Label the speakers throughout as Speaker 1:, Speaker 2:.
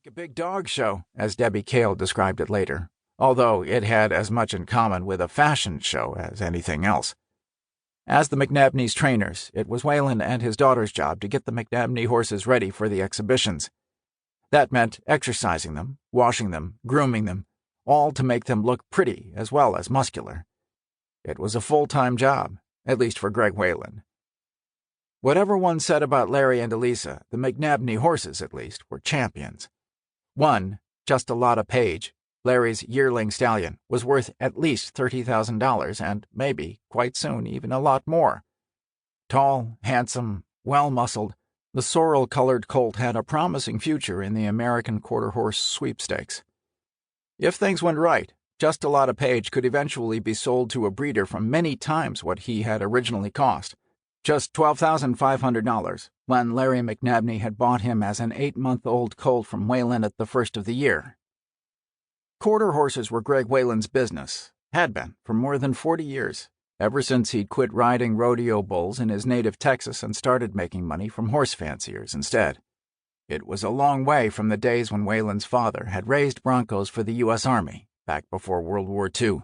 Speaker 1: A big dog show, as Debbie Cale described it later, although it had as much in common with a fashion show as anything else. As the McNabneys' trainers, it was Whalen and his daughter's job to get the McNabney horses ready for the exhibitions. That meant exercising them, washing them, grooming them, all to make them look pretty as well as muscular. It was a full-time job, at least for Greg Whalen. Whatever one said about Larry and Elisa, the McNabney horses, at least, were champions. One, Just a Lot of Page, Larry's yearling stallion, was worth at least $30,000 and maybe, quite soon, even a lot more. Tall, handsome, well-muscled, the sorrel-colored colt had a promising future in the American quarter-horse sweepstakes. If things went right, Just a Lot of Page could eventually be sold to a breeder for many times what he had originally cost, just $12,500, when Larry McNabney had bought him as an 8-month-old colt from Whalen at the first of the year. Quarter horses were Greg Whalen's business, had been for more than 40 years, ever since he'd quit riding rodeo bulls in his native Texas and started making money from horse fanciers instead. It was a long way from the days when Whalen's father had raised broncos for the U.S. Army, back before World War II.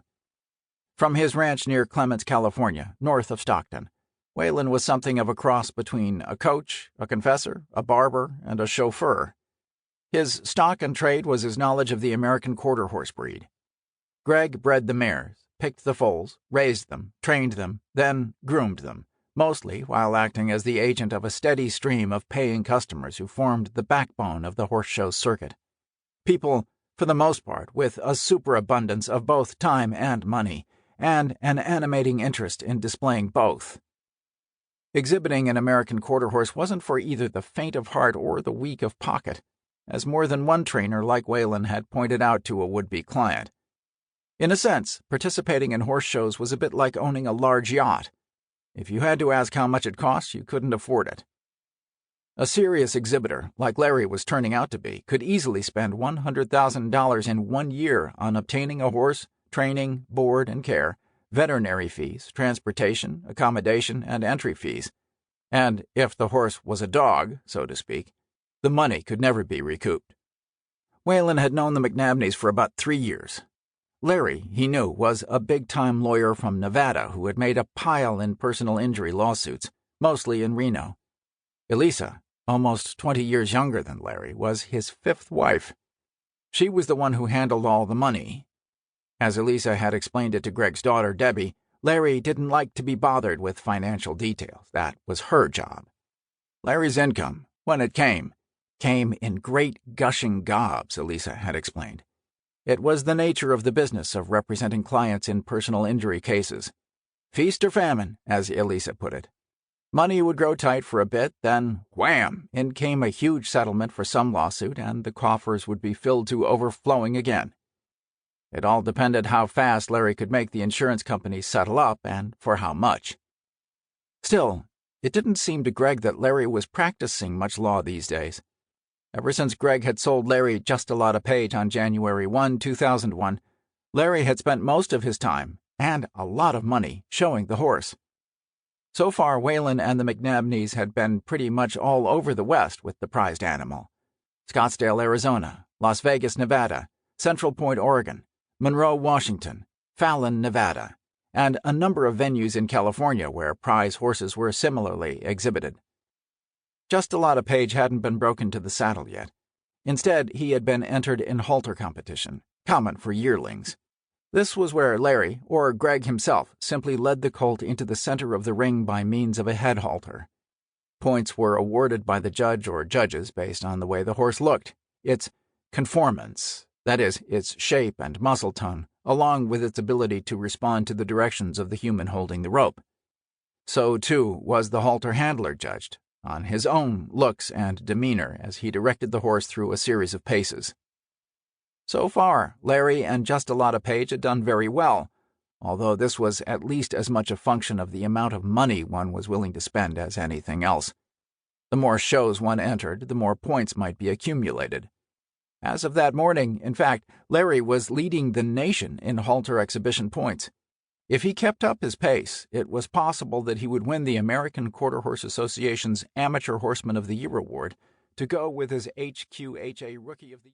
Speaker 1: From his ranch near Clements, California, north of Stockton, Whalen was something of a cross between a coach, a confessor, a barber, and a chauffeur. His stock and trade was his knowledge of the American quarter horse breed. Greg bred the mares, picked the foals, raised them, trained them, then groomed them, mostly while acting as the agent of a steady stream of paying customers who formed the backbone of the horse show circuit. People, for the most part, with a superabundance of both time and money, and an animating interest in displaying both. Exhibiting an American quarter horse wasn't for either the faint of heart or the weak of pocket, as more than one trainer like Whalen had pointed out to a would-be client. In a sense, participating in horse shows was a bit like owning a large yacht. If you had to ask how much it cost, you couldn't afford it. A serious exhibitor, like Larry was turning out to be, could easily spend $100,000 in 1 year on obtaining a horse, training, board and care, veterinary fees, transportation, accommodation, and entry fees. And if the horse was a dog, so to speak, the money could never be recouped. Whalen had known the McNabneys for about 3 years. Larry, he knew, was a big-time lawyer from Nevada who had made a pile in personal injury lawsuits, mostly in Reno. Elisa, almost 20 years younger than Larry, was his 5th wife. She was the one who handled all the money. As Elisa had explained it to Greg's daughter, Debbie, Larry didn't like to be bothered with financial details. That was her job. Larry's income, when it came in great gushing gobs, Elisa had explained. It was the nature of the business of representing clients in personal injury cases. Feast or famine, as Elisa put it. Money would grow tight for a bit, then, wham, in came a huge settlement for some lawsuit, and the coffers would be filled to overflowing again. It all depended how fast Larry could make the insurance companies settle up and for how much. Still, it didn't seem to Greg that Larry was practicing much law these days. Ever since Greg had sold Larry Just a Lot of Page on January 1, 2001, Larry had spent most of his time, and a lot of money, showing the horse. So far, Whalen and the McNabneys had been pretty much all over the West with the prized animal. Scottsdale, Arizona, Las Vegas, Nevada, Central Point, Oregon, Monroe, Washington, Fallon, Nevada, and a number of venues in California where prize horses were similarly exhibited. Just a Lot of Page hadn't been broken to the saddle yet. Instead, he had been entered in halter competition, common for yearlings. This was where Larry, or Greg himself, simply led the colt into the center of the ring by means of a head halter. Points were awarded by the judge or judges based on the way the horse looked, its conformance, that is, its shape and muscle tone, along with its ability to respond to the directions of the human holding the rope. So, too, was the halter handler judged, on his own looks and demeanor as he directed the horse through a series of paces. So far, Larry and Just a Lot of Page had done very well, although this was at least as much a function of the amount of money one was willing to spend as anything else. The more shows one entered, the more points might be accumulated. As of that morning, in fact, Larry was leading the nation in halter exhibition points. If he kept up his pace, it was possible that he would win the American Quarter Horse Association's Amateur Horseman of the Year award, to go with his HQHA Rookie of the